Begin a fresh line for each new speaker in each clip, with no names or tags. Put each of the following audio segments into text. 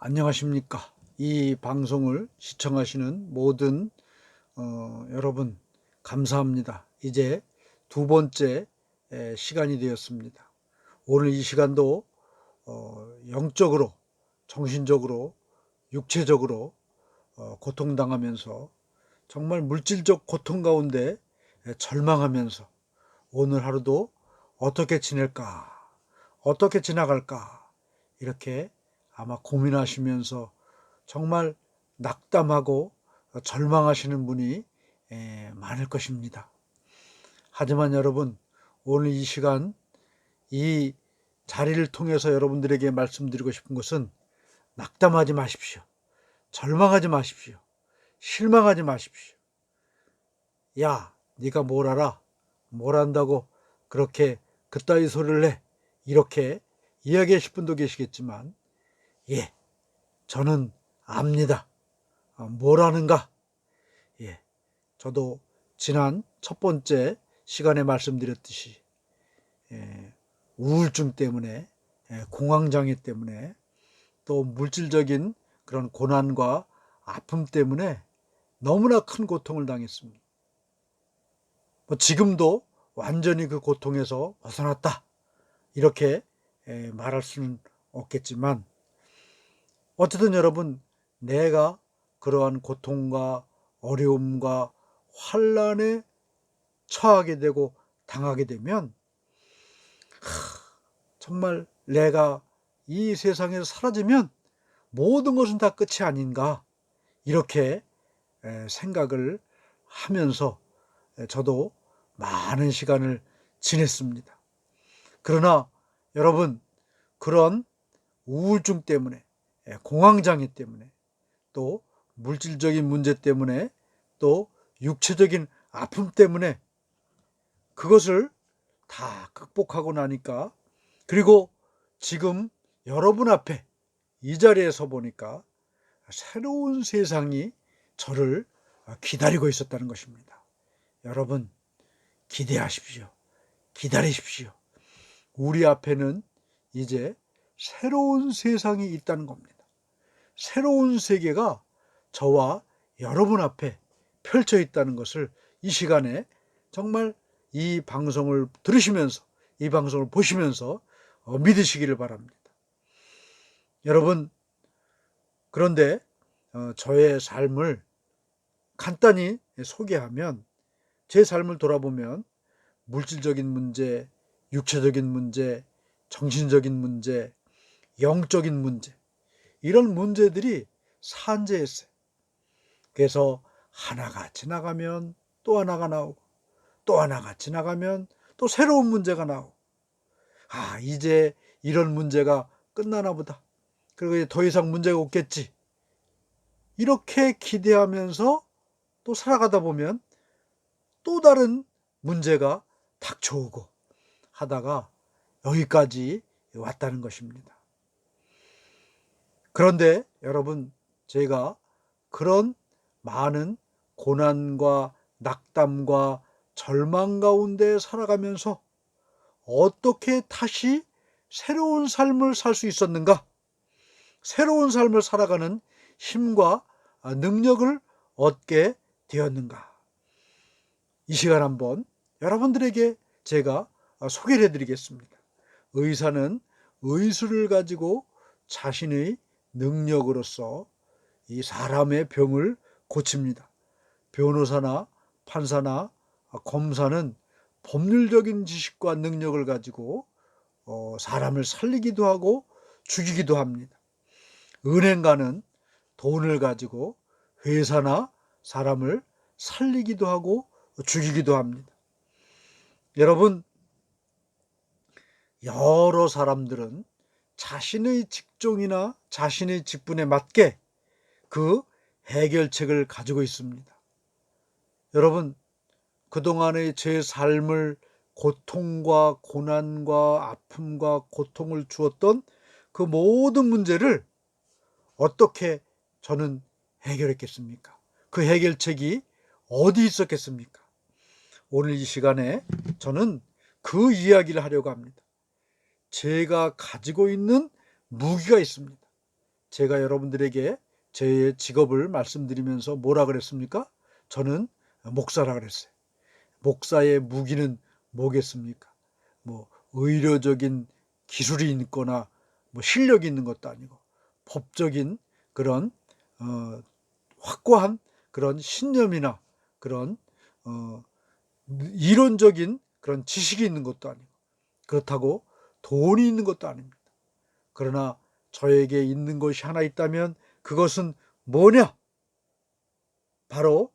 안녕하십니까. 이 방송을 시청하시는 모든 여러분 감사합니다. 이제 두 번째 시간이 되었습니다. 오늘 이 시간도 영적으로, 정신적으로, 육체적으로 고통당하면서 정말 물질적 고통 가운데 절망하면서 오늘 하루도 어떻게 지낼까, 어떻게 지나갈까 이렇게 아마 고민하시면서 정말 낙담하고 절망하시는 분이 많을 것입니다. 하지만 여러분, 오늘 이 시간 이 자리를 통해서 여러분들에게 말씀드리고 싶은 것은 낙담하지 마십시오. 절망하지 마십시오. 실망하지 마십시오. 야, 네가 뭘 알아? 뭘 안다고 그렇게 그따위 소리를 내? 이렇게 이야기하실 분도 계시겠지만, 예, 저는 압니다. 뭘 아는가? 예, 저도 지난 첫 번째 시간에 말씀드렸듯이 우울증 때문에, 공황장애 때문에, 또 물질적인 그런 고난과 아픔 때문에 너무나 큰 고통을 당했습니다. 지금도 완전히 그 고통에서 벗어났다 이렇게 말할 수는 없겠지만, 어쨌든 여러분, 내가 그러한 고통과 어려움과 환난에 처하게 되고 당하게 되면 정말 내가 이 세상에서 사라지면 모든 것은 다 끝이 아닌가 이렇게 생각을 하면서 저도 많은 시간을 지냈습니다. 그러나 여러분, 그런 우울증 때문에, 공황장애 때문에, 또 물질적인 문제 때문에, 또 육체적인 아픔 때문에 그것을 다 극복하고 나니까, 그리고 지금 여러분 앞에 이 자리에 서 보니까 새로운 세상이 저를 기다리고 있었다는 것입니다. 여러분, 기대하십시오. 기다리십시오. 우리 앞에는 이제 새로운 세상이 있다는 겁니다. 새로운 세계가 저와 여러분 앞에 펼쳐 있다는 것을 이 시간에 정말 이 방송을 들으시면서, 이 방송을 보시면서 믿으시기를 바랍니다. 여러분, 그런데 저의 삶을 간단히 소개하면, 제 삶을 돌아보면 물질적인 문제, 육체적인 문제, 정신적인 문제, 영적인 문제, 이런 문제들이 산재했어요. 그래서 하나가 지나가면 또 하나가 나오고, 또 하나가 지나가면 또 새로운 문제가 나오고, 이제 이런 문제가 끝나나 보다. 그리고 이제 더 이상 문제가 없겠지. 이렇게 기대하면서 또 살아가다 보면 또 다른 문제가 닥쳐오고 하다가 여기까지 왔다는 것입니다. 그런데 여러분, 제가 그런 많은 고난과 낙담과 절망 가운데 살아가면서 어떻게 다시 새로운 삶을 살 수 있었는가? 새로운 삶을 살아가는 힘과 능력을 얻게 되었는가? 이 시간 한번 여러분들에게 제가 소개를 해드리겠습니다. 의사는 의술을 가지고 자신의 능력으로서 이 사람의 병을 고칩니다. 변호사나 판사나 검사는 법률적인 지식과 능력을 가지고 사람을 살리기도 하고 죽이기도 합니다. 은행가는 돈을 가지고 회사나 사람을 살리기도 하고 죽이기도 합니다. 여러분, 여러 사람들은 자신의 직종이나 자신의 직분에 맞게 그 해결책을 가지고 있습니다. 여러분, 그동안의 제 삶을 고통과 고난과 아픔과 고통을 주었던 그 모든 문제를 어떻게 저는 해결했겠습니까? 그 해결책이 어디 있었겠습니까? 오늘 이 시간에 저는 그 이야기를 하려고 합니다. 제가 가지고 있는 무기가 있습니다. 제가 여러분들에게 제 직업을 말씀드리면서 뭐라 그랬습니까? 저는 목사라 그랬어요. 목사의 무기는 뭐겠습니까? 뭐 의료적인 기술이 있거나 뭐 실력이 있는 것도 아니고 법적인 그런 확고한 그런 신념이나 그런 이론적인 그런 지식이 있는 것도 아니고 그렇다고 돈이 있는 것도 아닙니다. 그러나 저에게 있는 것이 하나 있다면 그것은 뭐냐? 바로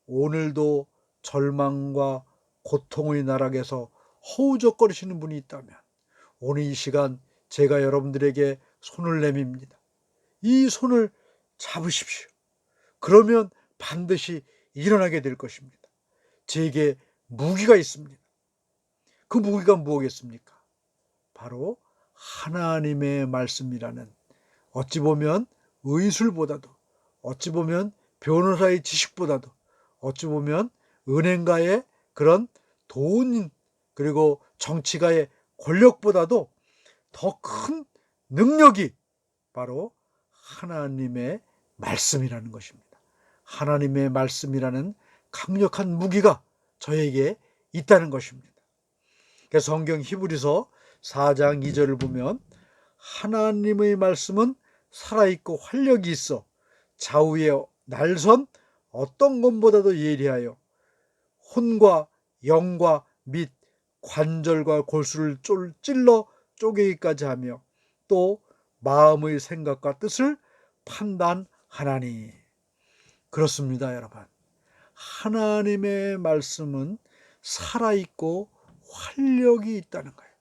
오늘도 절망과 고통의 나락에서 허우적거리시는 분이 있다면 오늘 이 시간 제가 여러분들에게 손을 내밉니다. 이 손을 잡으십시오. 그러면 반드시 일어나게 될 것입니다. 제게 무기가 있습니다. 그 무기가 무엇이겠습니까? 바로 하나님의 말씀이라는, 어찌 보면 의술보다도, 어찌 보면 변호사의 지식보다도, 어찌 보면 은행가의 그런 돈, 그리고 정치가의 권력보다도 더 큰 능력이 바로 하나님의 말씀이라는 것입니다. 하나님의 말씀이라는 강력한 무기가 저에게 있다는 것입니다. 그래서 성경 히브리서 4장 2절을 보면 하나님의 말씀은 살아있고 활력이 있어 좌우의 날선 어떤 것보다도 예리하여 혼과 영과 및 관절과 골수를 찔러 쪼개기까지 하며 또 마음의 생각과 뜻을 판단하나니. 그렇습니다, 여러분. 하나님의 말씀은 살아있고 활력이 있다는 거예요.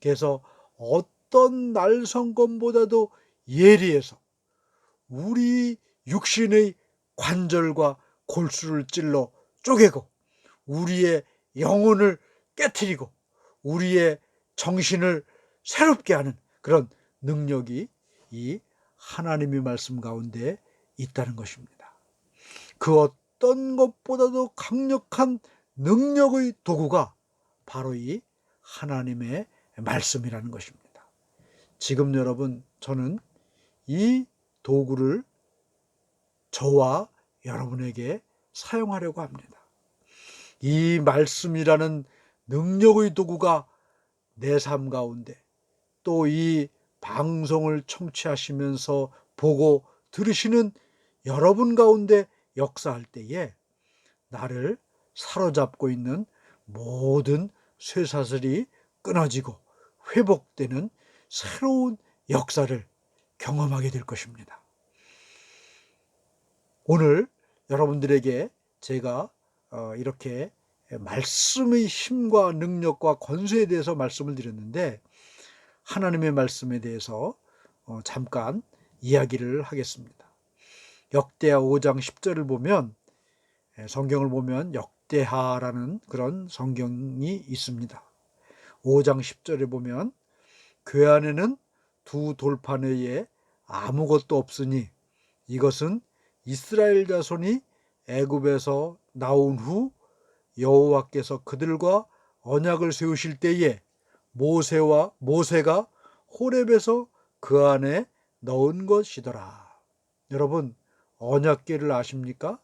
그래서 어떤 날성검보다도 예리해서 우리 육신의 관절과 골수를 찔러 쪼개고 우리의 영혼을 깨트리고 우리의 정신을 새롭게 하는 그런 능력이 이 하나님의 말씀 가운데 있다는 것입니다. 그 어떤 것보다도 강력한 능력의 도구가 바로 이 하나님의 말씀이라는 것입니다. 지금 여러분, 저는 이 도구를 저와 여러분에게 사용하려고 합니다. 이 말씀이라는 능력의 도구가 내 삶 가운데 또 이 방송을 청취하시면서 보고 들으시는 여러분 가운데 역사할 때에 나를 사로잡고 있는 모든 쇠사슬이 끊어지고 회복되는 새로운 역사를 경험하게 될 것입니다. 오늘 여러분들에게 제가 이렇게 말씀의 힘과 능력과 권세에 대해서 말씀을 드렸는데 하나님의 말씀에 대해서 잠깐 이야기를 하겠습니다. 역대하 5장 10절을 보면 성경을 보면 역대하라는 그런 성경이 있습니다. 5장 10절에 보면 궤 안에는 두 돌판 외에 아무것도 없으니 이것은 이스라엘 자손이 애굽에서 나온 후 여호와께서 그들과 언약을 세우실 때에 모세가 호렙에서 그 안에 넣은 것이더라. 여러분, 언약궤를 아십니까?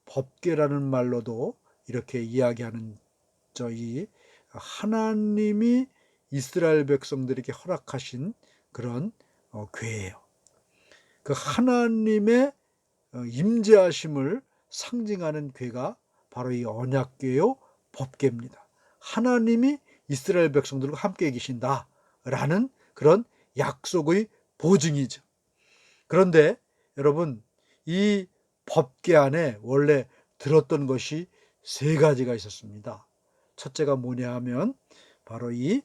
법궤라는 말로도 이렇게 이야기하는 저희 하나님이 이스라엘 백성들에게 허락하신 그런 궤예요. 그 하나님의 임재하심을 상징하는 궤가 바로 이 언약궤요 법궤입니다. 하나님이 이스라엘 백성들과 함께 계신다라는 그런 약속의 보증이죠. 그런데 여러분, 이 법궤 안에 원래 들었던 것이 세 가지가 있었습니다. 첫째가 뭐냐 하면 바로 이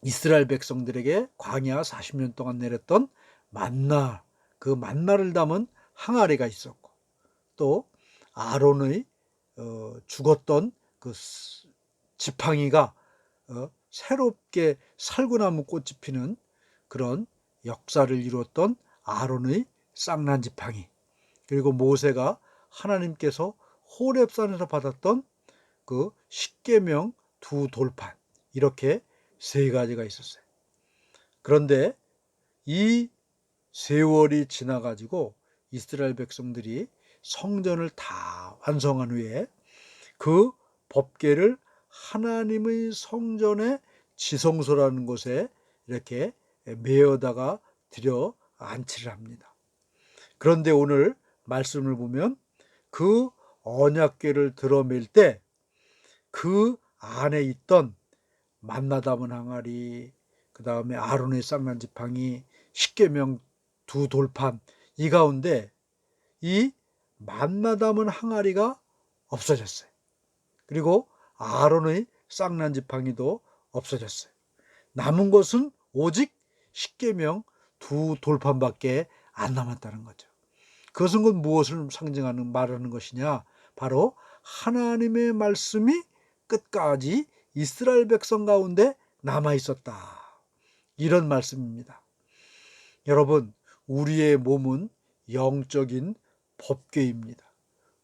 이스라엘 백성들에게 광야 40년 동안 내렸던 만나, 그 만나를 담은 항아리가 있었고 또 아론의 죽었던 그 지팡이가 새롭게 살구나무 꽃이 피는 그런 역사를 이루었던 아론의 쌍난 지팡이, 그리고 모세가 하나님께서 호렙산에서 받았던 그 십계명 두 돌판, 이렇게 세 가지가 있었어요. 그런데 이 세월이 지나가지고 이스라엘 백성들이 성전을 다 완성한 후에 그 법궤를 하나님의 성전의 지성소라는 곳에 이렇게 메어다가 들여 안치를 합니다. 그런데 오늘 말씀을 보면 그 언약궤를 들어맬 때 그 안에 있던 만나 담은 항아리, 그 다음에 아론의 쌍난 지팡이, 십계명 두 돌판, 이 가운데 이 만나 담은 항아리가 없어졌어요. 그리고 아론의 쌍난 지팡이도 없어졌어요. 남은 것은 오직 십계명 두 돌판밖에 안 남았다는 거죠. 그것은 무엇을 상징하는 말하는 것이냐? 바로 하나님의 말씀이 끝까지 이스라엘 백성 가운데 남아 있었다, 이런 말씀입니다. 여러분, 우리의 몸은 영적인 법궤입니다.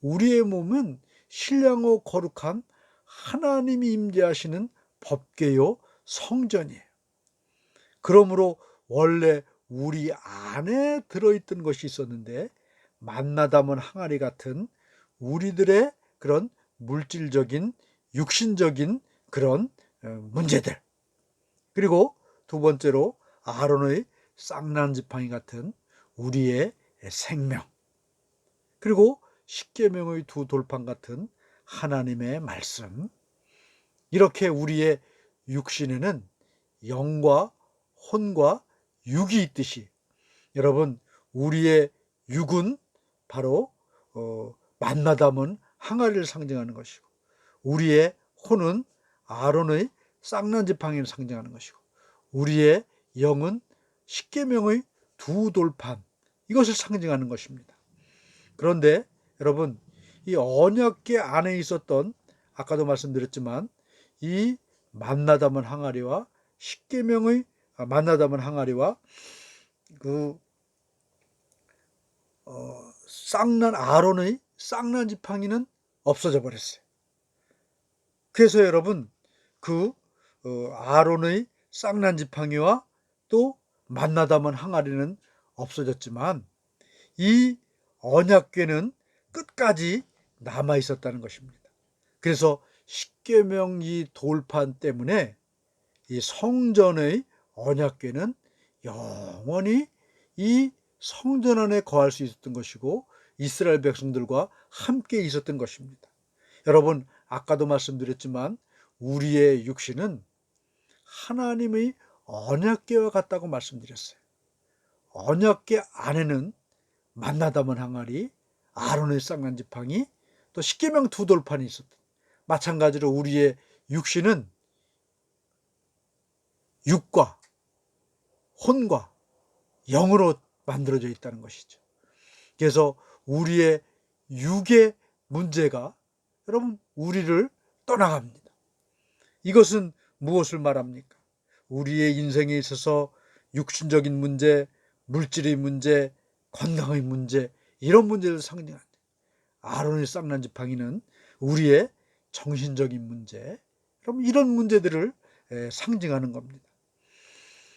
우리의 몸은 신령하고 거룩한 하나님이 임재하시는 법궤요 성전이에요. 그러므로 원래 우리 안에 들어있던 것이 있었는데 만나 담은 항아리 같은 우리들의 그런 물질적인 육신적인 그런 문제들, 그리고 두 번째로 아론의 쌍난 지팡이 같은 우리의 생명, 그리고 십계명의 두 돌판 같은 하나님의 말씀, 이렇게 우리의 육신에는 영과 혼과 육이 있듯이, 여러분, 우리의 육은 바로 만나 담은 항아리를 상징하는 것이고, 우리의 혼은 아론의 쌍난 지팡이를 상징하는 것이고, 우리의 영은 십계명의 두 돌판, 이것을 상징하는 것입니다. 그런데 여러분, 이 언약궤 안에 있었던, 아까도 말씀드렸지만, 이 만나 담은 항아리와 십계명의 만나 담은 항아리와 그 쌍난 아론의 쌍난 지팡이는 없어져 버렸어요. 그래서 여러분, 그 아론의 쌍난 지팡이와 또 만나 담은 항아리는 없어졌지만 이 언약궤는 끝까지 남아 있었다는 것입니다. 그래서 십계명 이 돌판 때문에 이 성전의 언약궤는 영원히 이 성전 안에 거할 수 있었던 것이고 이스라엘 백성들과 함께 있었던 것입니다. 여러분, 아까도 말씀드렸지만 우리의 육신은 하나님의 언약궤와 같다고 말씀드렸어요. 언약궤 안에는 만나 담은 항아리, 아론의 쌍난 지팡이, 또 십계명 두 돌판이 있었다. 마찬가지로 우리의 육신은 육과 혼과 영으로 만들어져 있다는 것이죠. 그래서 우리의 육의 문제가 여러분 우리를 떠나갑니다. 이것은 무엇을 말합니까? 우리의 인생에 있어서 육신적인 문제, 물질의 문제, 건강의 문제, 이런 문제를 상징합니다. 아론의 쌍난 지팡이는 우리의 정신적인 문제, 그럼 이런 문제들을 상징하는 겁니다.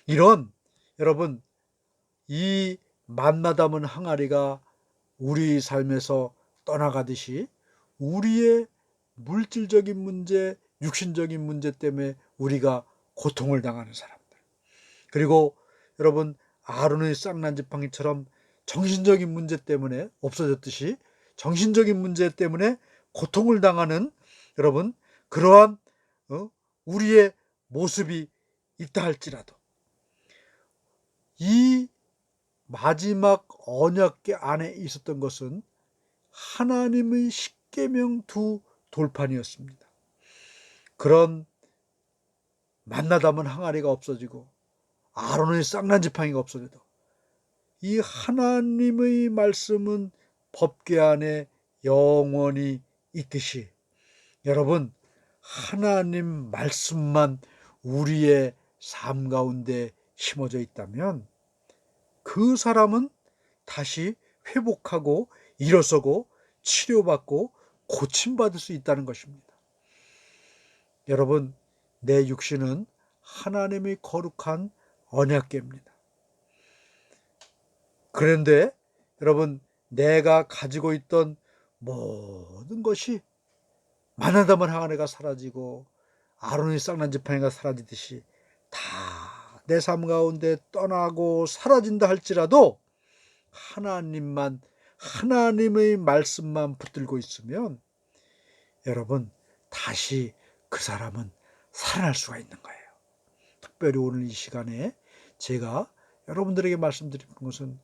이런, 여러분, 이 만나 담은 항아리가 우리 삶에서 떠나가듯이 우리의 물질적인 문제, 육신적인 문제 때문에 우리가 고통을 당하는 사람들, 그리고 여러분, 아론의 쌍난 지팡이처럼 정신적인 문제 때문에 없어졌듯이 정신적인 문제 때문에 고통을 당하는 여러분, 그러한 우리의 모습이 있다 할지라도 이 마지막 언약궤 안에 있었던 것은 하나님의 십계명 두 돌판이었습니다. 그런 만나 담은 항아리가 없어지고 아론의 쌍난 지팡이가 없어져도 이 하나님의 말씀은 법궤 안에 영원히 있듯이, 여러분, 하나님 말씀만 우리의 삶 가운데 심어져 있다면 그 사람은 다시 회복하고 일어서고 치료받고 고침받을 수 있다는 것입니다. 여러분, 내 육신은 하나님의 거룩한 언약궤입니다. 그런데 여러분, 내가 가지고 있던 모든 것이 만나다만 항아리가 사라지고 아론이 쌍난 지팡이가 사라지듯이 다 내 삶 가운데 떠나고 사라진다 할지라도 하나님의 말씀만 붙들고 있으면 여러분, 다시 그 사람은 살아날 수가 있는 거예요. 특별히 오늘 이 시간에 제가 여러분들에게 말씀드리는 것은,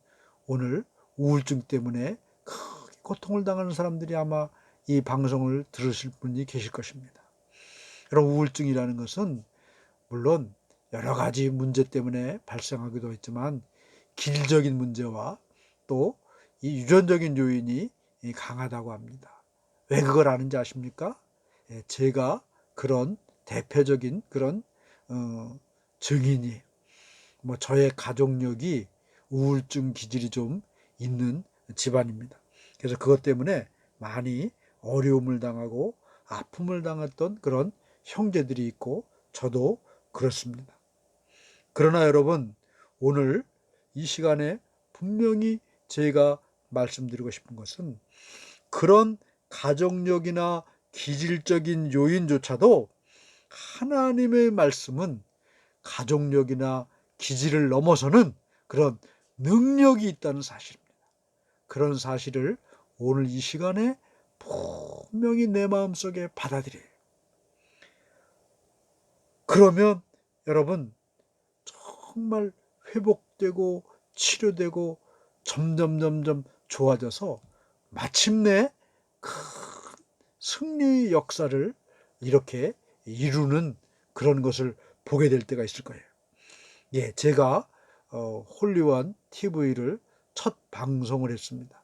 오늘 우울증 때문에 크게 고통을 당하는 사람들이 아마 이 방송을 들으실 분이 계실 것입니다. 여러분, 우울증이라는 것은 물론 여러 가지 문제 때문에 발생하기도 했지만, 기질적인 문제와 또 이 유전적인 요인이 강하다고 합니다. 왜 그걸 아는지 아십니까? 제가 그런 대표적인 그런 증인이, 저의 가족력이 우울증 기질이 좀 있는 집안입니다. 그래서 그것 때문에 많이 어려움을 당하고 아픔을 당했던 그런 형제들이 있고, 저도 그렇습니다. 그러나 여러분, 오늘 이 시간에 분명히 제가 말씀드리고 싶은 것은, 그런 가족력이나 기질적인 요인조차도 하나님의 말씀은 가족력이나 기질을 넘어서는 그런 능력이 있다는 사실입니다. 그런 사실을 오늘 이 시간에 분명히 내 마음속에 받아들여요. 그러면 여러분, 정말 회복되고 치료되고 점점 좋아져서 마침내 큰 승리의 역사를 이렇게 이루는 그런 것을 보게 될 때가 있을 거예요. 제가 홀리원 TV를 첫 방송을 했습니다.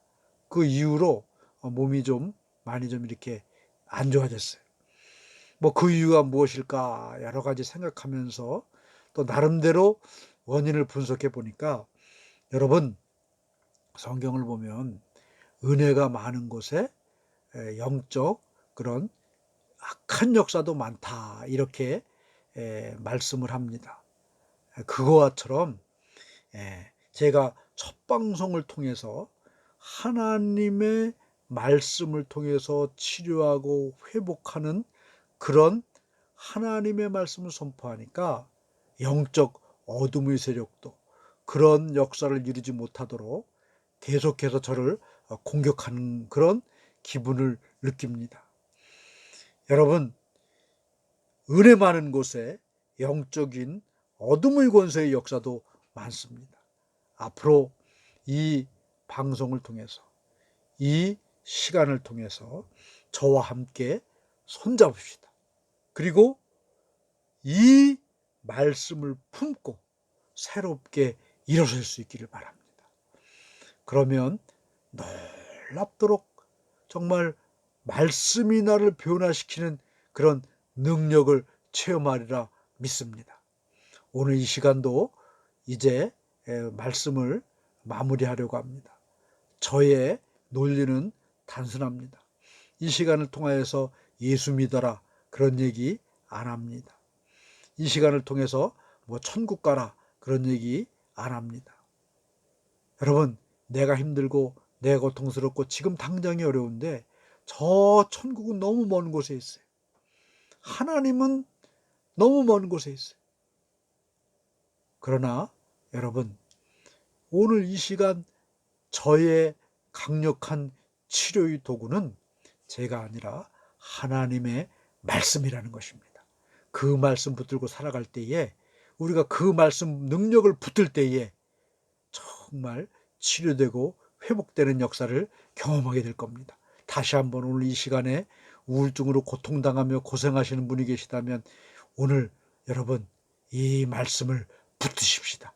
그 이후로 몸이 좀 많이 좀 이렇게 안 좋아졌어요. 그 이유가 무엇일까 여러 가지 생각하면서 또 나름대로 원인을 분석해 보니까, 여러분, 성경을 보면 은혜가 많은 곳에 영적 그런 악한 역사도 많다, 이렇게 말씀을 합니다. 그거와처럼 제가 첫 방송을 통해서 하나님의 말씀을 통해서 치료하고 회복하는 그런 하나님의 말씀을 선포하니까 영적 어둠의 세력도 그런 역사를 이루지 못하도록 계속해서 저를 공격하는 그런 기분을 느낍니다. 여러분, 은혜 많은 곳에 영적인 어둠의 권세의 역사도 많습니다. 앞으로 이 방송을 통해서, 이 시간을 통해서 저와 함께 손잡읍시다. 그리고 이 말씀을 품고 새롭게 일어설 수 있기를 바랍니다. 그러면 놀랍도록 정말 말씀이 나를 변화시키는 그런 능력을 체험하리라 믿습니다. 오늘 이 시간도 이제 말씀을 마무리하려고 합니다. 저의 논리는 단순합니다. 이 시간을 통하여서 예수 믿어라, 그런 얘기 안 합니다. 이 시간을 통해서 천국 가라, 그런 얘기 안 합니다. 여러분, 내가 힘들고 내가 고통스럽고 지금 당장이 어려운데 저 천국은 너무 먼 곳에 있어요. 하나님은 너무 먼 곳에 있어요. 그러나 여러분, 오늘 이 시간 저의 강력한 치료의 도구는 제가 아니라 하나님의 말씀이라는 것입니다. 그 말씀 붙들고 살아갈 때에, 우리가 그 말씀 능력을 붙들 때에 정말 치료되고 회복되는 역사를 경험하게 될 겁니다. 다시 한번 오늘 이 시간에 우울증으로 고통당하며 고생하시는 분이 계시다면, 오늘 여러분 이 말씀을 붙드십시다.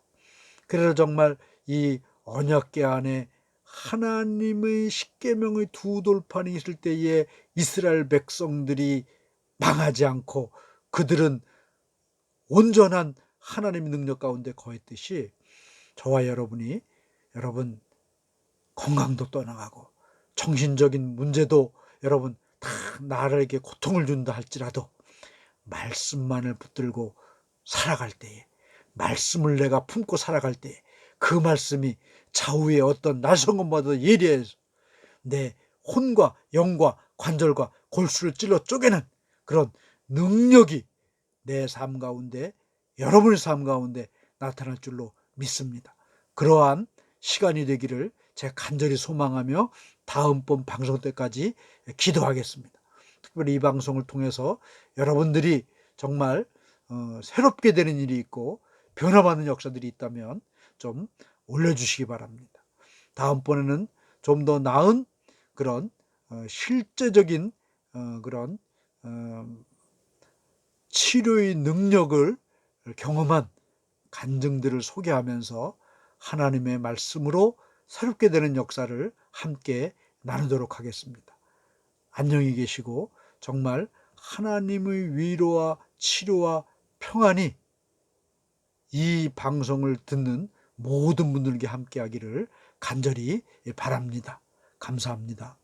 그래서 정말 이 언약궤 안에 하나님의 십계명의 두 돌판이 있을 때에 이스라엘 백성들이 망하지 않고 그들은 온전한 하나님의 능력 가운데 거했듯이, 저와 여러분이, 여러분 건강도 떠나가고 정신적인 문제도 여러분 다 나에게 고통을 준다 할지라도 말씀만을 붙들고 살아갈 때에, 말씀을 내가 품고 살아갈 때에 그 말씀이 좌우의 어떤 낯선 것마다 예리해서 내 혼과 영과 관절과 골수를 찔러 쪼개는 그런 능력이 내 삶 가운데, 여러분의 삶 가운데 나타날 줄로 믿습니다. 그러한 시간이 되기를 제가 간절히 소망하며 다음번 방송 때까지 기도하겠습니다. 특별히 이 방송을 통해서 여러분들이 정말 새롭게 되는 일이 있고 변화받는 역사들이 있다면 좀 올려주시기 바랍니다. 다음번에는 좀 더 나은 그런 실제적인 그런 치료의 능력을 경험한 간증들을 소개하면서 하나님의 말씀으로 새롭게 되는 역사를 함께 나누도록 하겠습니다. 안녕히 계시고 정말 하나님의 위로와 치료와 평안이 이 방송을 듣는 모든 분들에게 함께하기를 간절히 바랍니다. 감사합니다.